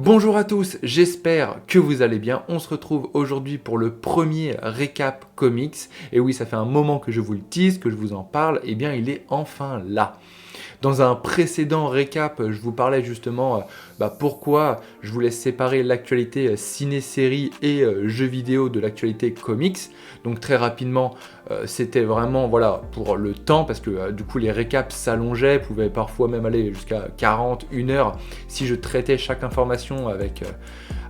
Bonjour à tous, j'espère que vous allez bien. On se retrouve aujourd'hui pour le premier récap comics. Et oui, ça fait un moment que je vous le tease, que je vous en parle, et bien il est enfin là. Dans un précédent récap, je vous parlais justement pourquoi je voulais séparer l'actualité ciné-série et jeux vidéo de l'actualité comics. Donc très rapidement, c'était vraiment voilà, pour le temps, parce que du coup les récaps s'allongeaient, pouvaient parfois même aller jusqu'à 40, 1 heure si je traitais chaque information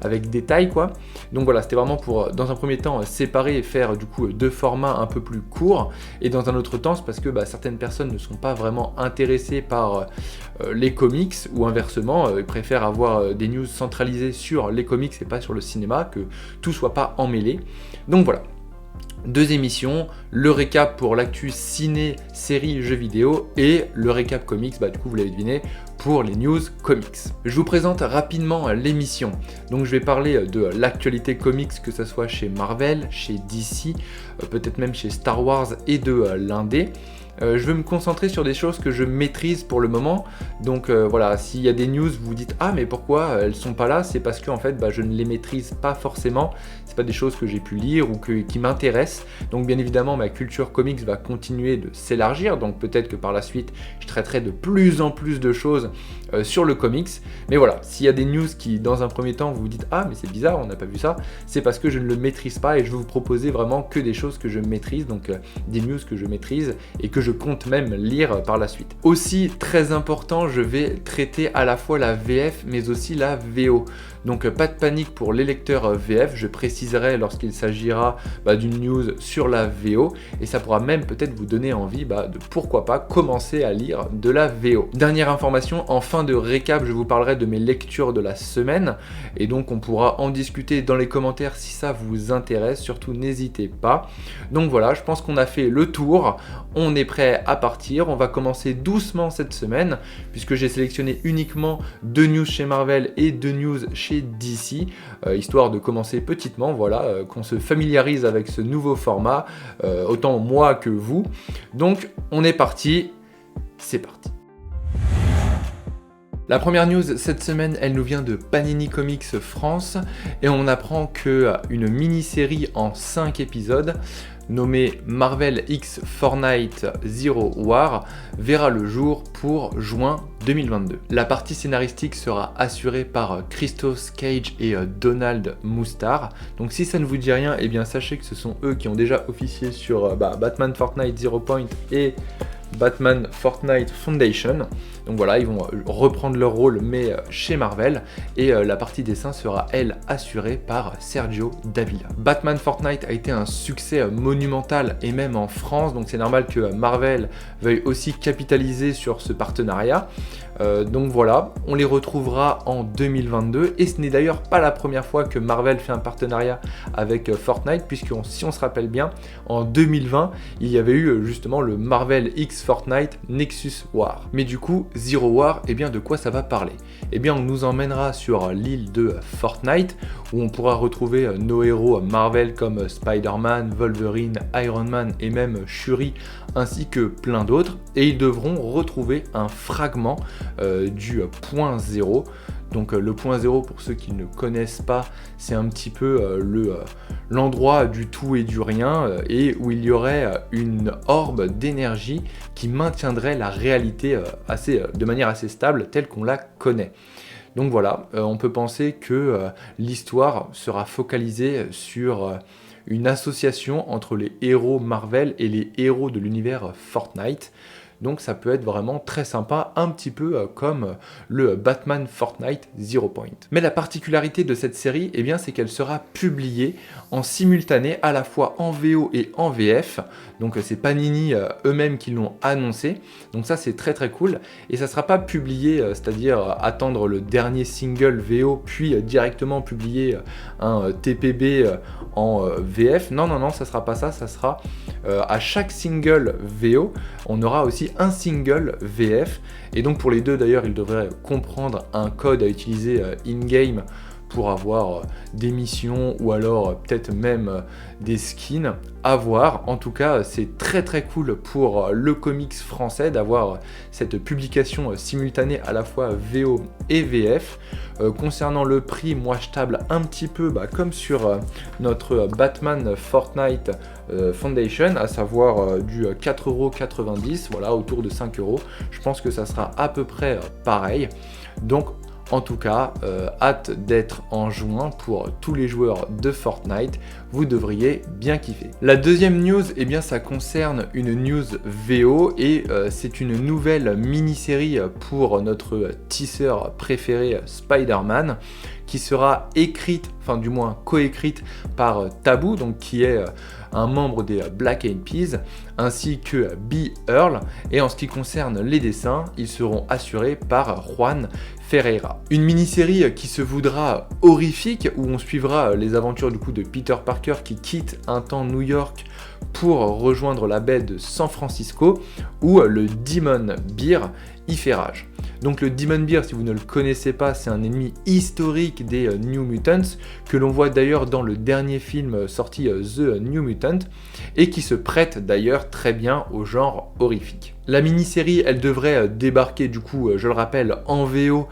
avec détail quoi. Donc voilà, c'était vraiment pour dans un premier temps séparer et faire du coup deux formats un peu plus courts, et dans un autre temps c'est parce que certaines personnes ne sont pas vraiment intéressées par les comics, ou inversement ils préfèrent avoir des news centralisées sur les comics et pas sur le cinéma, que tout soit pas emmêlé. Donc voilà, deux émissions, le récap pour l'actu ciné, série, jeux vidéo, et le récap comics, du coup vous l'avez deviné, pour les news comics. Je vous présente rapidement l'émission. Donc je vais parler de l'actualité comics, que ce soit chez Marvel, chez DC, peut-être même chez Star Wars et de l'indé. Je veux me concentrer sur des choses que je maîtrise pour le moment. Donc voilà, s'il y a des news, vous vous dites « Ah mais pourquoi elles sont pas là ?» C'est parce que en fait, je ne les maîtrise pas forcément. C'est pas des choses que j'ai pu lire ou qui m'intéressent. Donc bien évidemment, ma culture comics va continuer de s'élargir. Donc peut-être que par la suite, je traiterai de plus en plus de choses sur le comics. Mais voilà, s'il y a des news qui, dans un premier temps, vous vous dites « Ah mais c'est bizarre, on n'a pas vu ça », c'est parce que je ne le maîtrise pas, et je vais vous proposer vraiment que des choses que je maîtrise, donc des news que je maîtrise et que je compte même lire par la suite. Aussi, très important, je vais traiter à la fois la VF mais aussi la VO. Donc pas de panique pour les lecteurs VF, je préciserai lorsqu'il s'agira d'une news sur la VO, et ça pourra même peut-être vous donner envie de pourquoi pas commencer à lire de la VO. Dernière information, en fin de récap, je vous parlerai de mes lectures de la semaine, et donc on pourra en discuter dans les commentaires si ça vous intéresse, surtout n'hésitez pas. Donc voilà, je pense qu'on a fait le tour, on est prêt à partir. On va commencer doucement cette semaine, puisque j'ai sélectionné uniquement 2 news chez Marvel et 2 news chez DC, histoire de commencer petitement, voilà, qu'on se familiarise avec ce nouveau format, autant moi que vous. Donc on est parti, c'est parti. La première news cette semaine, elle nous vient de Panini Comics France, et on apprend qu'une mini-série en 5 épisodes nommée Marvel X Fortnite Zero War verra le jour pour juin 2022. La partie scénaristique sera assurée par Christos Cage et Donald Moustar. Donc si ça ne vous dit rien, eh bien sachez que ce sont eux qui ont déjà officié sur Batman Fortnite Zero Point et Batman Fortnite Foundation. Donc voilà, ils vont reprendre leur rôle mais chez Marvel, et la partie dessin sera elle assurée par Sergio Davila. Batman Fortnite a été un succès monumental, et même en France, donc c'est normal que Marvel veuille aussi capitaliser sur ce partenariat. Donc voilà, on les retrouvera en 2022, et ce n'est d'ailleurs pas la première fois que Marvel fait un partenariat avec Fortnite, puisque si on se rappelle bien, en 2020, il y avait eu justement le Marvel X Fortnite Nexus War. Mais du coup, Zero War, eh bien de quoi ça va parler? Eh bien on nous emmènera sur l'île de Fortnite, où on pourra retrouver nos héros Marvel comme Spider-Man, Wolverine, Iron Man et même Shuri, ainsi que plein d'autres, et ils devront retrouver un fragment du point zéro. Donc le point zéro, pour ceux qui ne connaissent pas, c'est un petit peu l'endroit du tout et du rien, et où il y aurait une orbe d'énergie qui maintiendrait la réalité de manière assez stable, telle qu'on la connaît. Donc voilà, on peut penser que l'histoire sera focalisée sur une association entre les héros Marvel et les héros de l'univers Fortnite. Donc ça peut être vraiment très sympa, un petit peu comme le Batman Fortnite Zero Point. Mais la particularité de cette série, eh bien, c'est qu'elle sera publiée en simultané à la fois en VO et en VF. Donc c'est Panini eux-mêmes qui l'ont annoncé. Donc ça c'est très très cool. Et ça ne sera pas publié, c'est-à-dire attendre le dernier single VO puis directement publier un TPB en VF. Non, ça sera pas ça. Ça sera à chaque single VO, on aura aussi un single VF, et donc pour les deux d'ailleurs, il devrait comprendre un code à utiliser in-game pour avoir des missions ou alors peut-être même des skins à voir. En tout cas, c'est très très cool pour le comics français d'avoir cette publication simultanée à la fois VO et VF. Concernant le prix, moi je table un petit peu comme sur notre Batman Fortnite Foundation, à savoir du 4,90€, voilà, autour de 5€. Je pense que ça sera à peu près pareil. Donc en tout cas, hâte d'être en juin pour tous les joueurs de Fortnite, vous devriez bien kiffer. La deuxième news, eh bien, ça concerne une news VO et c'est une nouvelle mini-série pour notre tisseur préféré Spider-Man qui sera écrite, enfin du moins coécrite par Taboo, donc qui est un membre des Black Eyed Peas, ainsi que B. Earl, et en ce qui concerne les dessins, ils seront assurés par Juan Ferreira. Une mini-série qui se voudra horrifique, où on suivra les aventures du coup de Peter Parker qui quitte un temps New York pour rejoindre la baie de San Francisco, où le Demon Beer y fait rage. Donc le Demon Beer, si vous ne le connaissez pas, c'est un ennemi historique des New Mutants, que l'on voit d'ailleurs dans le dernier film sorti The New Mutant, et qui se prête d'ailleurs très bien au genre horrifique. La mini-série, elle devrait débarquer du coup, je le rappelle, en VO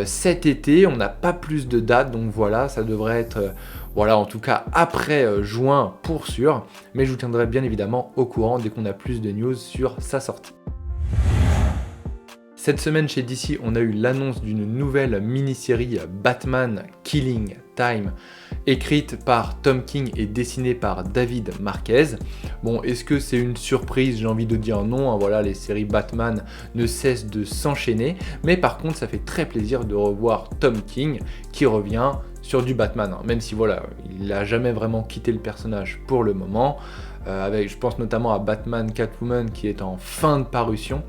cet été. On n'a pas plus de dates, donc voilà, ça devrait être, voilà, en tout cas après juin pour sûr. Mais je vous tiendrai bien évidemment au courant dès qu'on a plus de news sur sa sortie. Cette semaine chez DC, on a eu l'annonce d'une nouvelle mini-série Batman Killing Time, écrite par Tom King et dessinée par David Marquez. Bon, est-ce que c'est une surprise? J'ai envie de dire non, hein, voilà, les séries Batman ne cessent de s'enchaîner, mais par contre ça fait très plaisir de revoir Tom King qui revient sur du Batman, hein, même si voilà, il n'a jamais vraiment quitté le personnage pour le moment. Je pense notamment à Batman Catwoman qui est en fin de parution.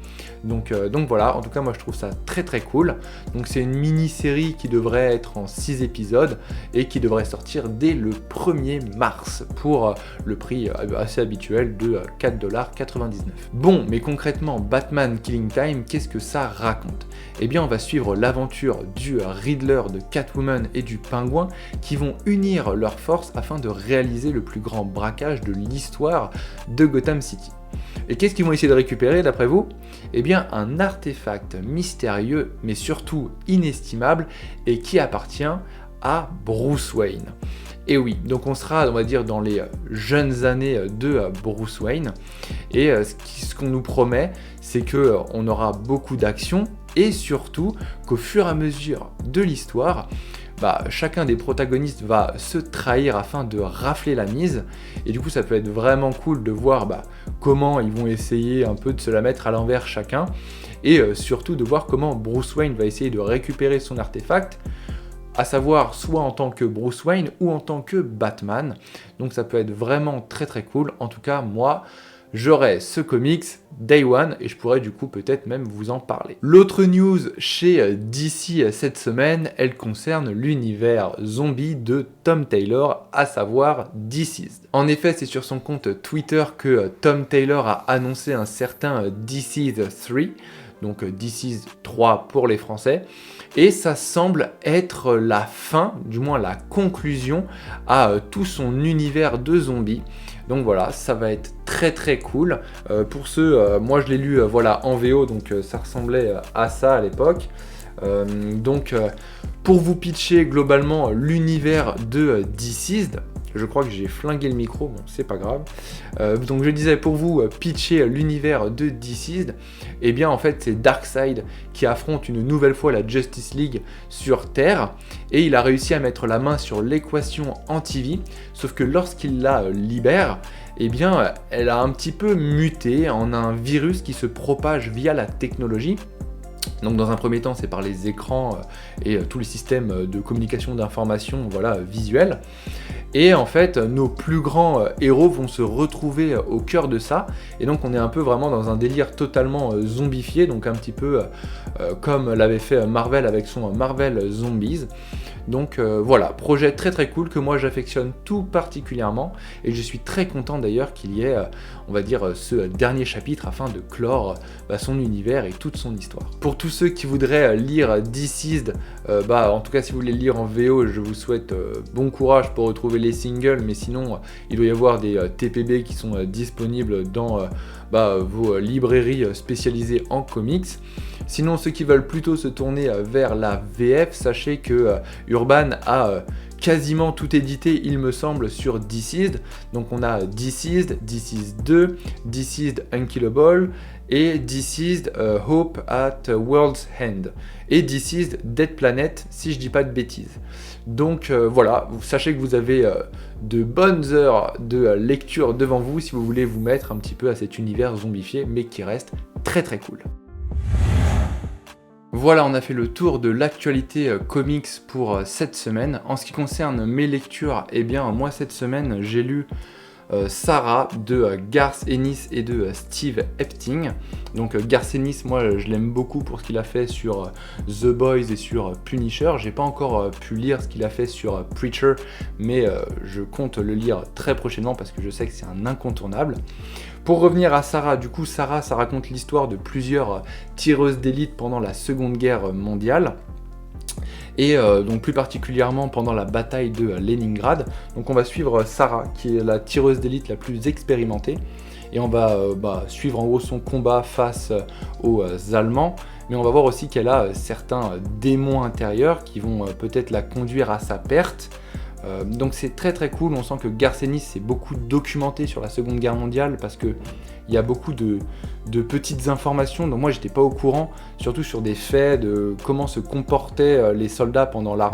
Donc voilà, en tout cas moi je trouve ça très très cool. Donc c'est une mini-série qui devrait être en 6 épisodes et qui devrait sortir dès le 1er mars pour le prix assez habituel de 4,99$. Bon, mais concrètement, Batman Killing Time, qu'est-ce que ça raconte? Eh bien on va suivre l'aventure du Riddler, de Catwoman et du Pingouin qui vont unir leurs forces afin de réaliser le plus grand braquage de l'histoire de Gotham City. Et qu'est-ce qu'ils vont essayer de récupérer d'après vous? Eh bien un artefact mystérieux mais surtout inestimable et qui appartient à Bruce Wayne. Et oui, donc on sera, on va dire, dans les jeunes années de Bruce Wayne et ce qu'on nous promet, c'est qu'on aura beaucoup d'action et surtout qu'au fur et à mesure de l'histoire, chacun des protagonistes va se trahir afin de rafler la mise, et du coup ça peut être vraiment cool de voir comment ils vont essayer un peu de se la mettre à l'envers chacun, et surtout de voir comment Bruce Wayne va essayer de récupérer son artefact, à savoir soit en tant que Bruce Wayne ou en tant que Batman. Donc ça peut être vraiment très très cool. En tout cas moi j'aurai ce comics Day One et je pourrais du coup peut-être même vous en parler. L'autre news chez DC cette semaine, elle concerne l'univers zombie de Tom Taylor, à savoir Deceased. En effet, c'est sur son compte Twitter que Tom Taylor a annoncé un certain Deceased 3, donc Deceased 3 pour les Français, et ça semble être la fin, du moins la conclusion à tout son univers de zombies. Donc voilà, ça va être très très cool. Pour ceux, moi je l'ai lu voilà, en VO, donc ça ressemblait à ça à l'époque. Pour vous pitcher globalement l'univers de Deceased, je crois que j'ai flingué le micro, bon c'est pas grave. Donc je disais, pour vous pitcher l'univers de Deceased, eh bien en fait c'est Darkseid qui affronte une nouvelle fois la Justice League sur Terre, et il a réussi à mettre la main sur l'équation anti-vie, sauf que lorsqu'il la libère, eh bien elle a un petit peu muté en un virus qui se propage via la technologie. Donc dans un premier temps c'est par les écrans et tous les systèmes de communication d'information, voilà, visuels. Et en fait nos plus grands héros vont se retrouver au cœur de ça, et donc on est un peu vraiment dans un délire totalement zombifié, donc un petit peu comme l'avait fait Marvel avec son Marvel Zombies. Donc voilà, projet très très cool que moi j'affectionne tout particulièrement et je suis très content d'ailleurs qu'il y ait, on va dire, ce dernier chapitre afin de clore son univers et toute son histoire. Pour tous ceux qui voudraient lire Deceased, en tout cas si vous voulez le lire en VO, je vous souhaite bon courage pour retrouver les singles, mais sinon il doit y avoir des TPB qui sont disponibles dans vos librairies spécialisées en comics. Sinon, ceux qui veulent plutôt se tourner vers la VF, sachez que Urban a quasiment tout édité, il me semble, sur Deceased. Donc on a Deceased, Deceased 2, Deceased Unkillable et Deceased Hope at World's End et Deceased Dead Planet, si je dis pas de bêtises. Donc voilà, sachez que vous avez de bonnes heures de lecture devant vous si vous voulez vous mettre un petit peu à cet univers zombifié, mais qui reste très très cool. Voilà, on a fait le tour de l'actualité comics pour cette semaine. En ce qui concerne mes lectures, eh bien moi cette semaine j'ai lu Sarah de Garth Ennis et de Steve Epting. Donc Garth Ennis, moi je l'aime beaucoup pour ce qu'il a fait sur The Boys et sur Punisher. J'ai pas encore pu lire ce qu'il a fait sur Preacher, mais je compte le lire très prochainement parce que je sais que c'est un incontournable. Pour revenir à Sarah, du coup Sarah, ça raconte l'histoire de plusieurs tireuses d'élite pendant la Seconde Guerre mondiale. Et donc plus particulièrement pendant la bataille de Leningrad. Donc on va suivre Sarah, qui est la tireuse d'élite la plus expérimentée, et on va suivre en gros son combat face aux Allemands, mais on va voir aussi qu'elle a certains démons intérieurs qui vont peut-être la conduire à sa perte. Donc c'est très très cool, on sent que Garth Ennis s'est beaucoup documenté sur la Seconde Guerre mondiale parce que il y a beaucoup de petites informations dont moi j'étais pas au courant, surtout sur des faits de comment se comportaient les soldats pendant la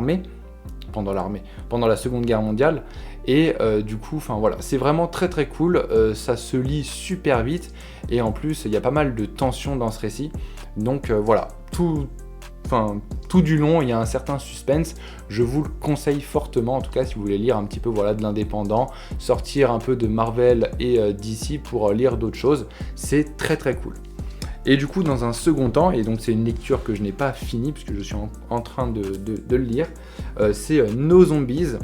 Seconde Guerre mondiale. Et du coup, voilà, c'est vraiment très très cool, ça se lit super vite et en plus il y a pas mal de tensions dans ce récit. Donc voilà, tout du long, il y a un certain suspense. Je vous le conseille fortement, en tout cas si vous voulez lire un petit peu de l'indépendant, sortir un peu de Marvel et DC pour lire d'autres choses, c'est très très cool. Et du coup, dans un second temps, et donc c'est une lecture que je n'ai pas finie puisque je suis en train de le lire, c'est No Zombies.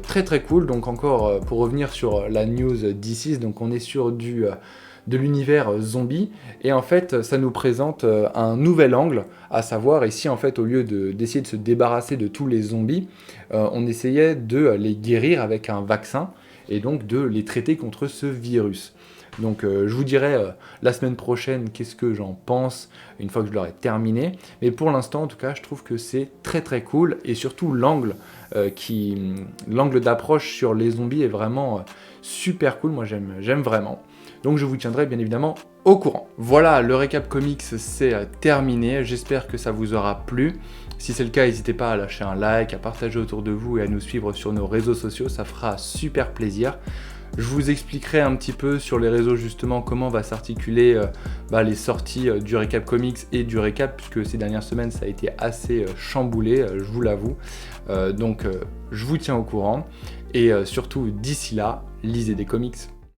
Très très cool, donc encore pour revenir sur la news DC, donc on est sur de l'univers zombie, et en fait ça nous présente un nouvel angle, à savoir ici en fait au lieu d'essayer de se débarrasser de tous les zombies, on essayait de les guérir avec un vaccin et donc de les traiter contre ce virus. Donc je vous dirai la semaine prochaine qu'est-ce que j'en pense une fois que je l'aurai terminé, mais pour l'instant en tout cas je trouve que c'est très très cool, et surtout l'angle d'approche sur les zombies est vraiment super cool, moi j'aime vraiment. Donc je vous tiendrai bien évidemment au courant. Voilà, le récap comics c'est terminé, j'espère que ça vous aura plu. Si c'est le cas, n'hésitez pas à lâcher un like, à partager autour de vous et à nous suivre sur nos réseaux sociaux, ça fera super plaisir. Je vous expliquerai un petit peu sur les réseaux justement comment va s'articuler les sorties du récap comics et du récap, puisque ces dernières semaines ça a été assez chamboulé, je vous l'avoue. Donc je vous tiens au courant, et surtout d'ici là, lisez des comics.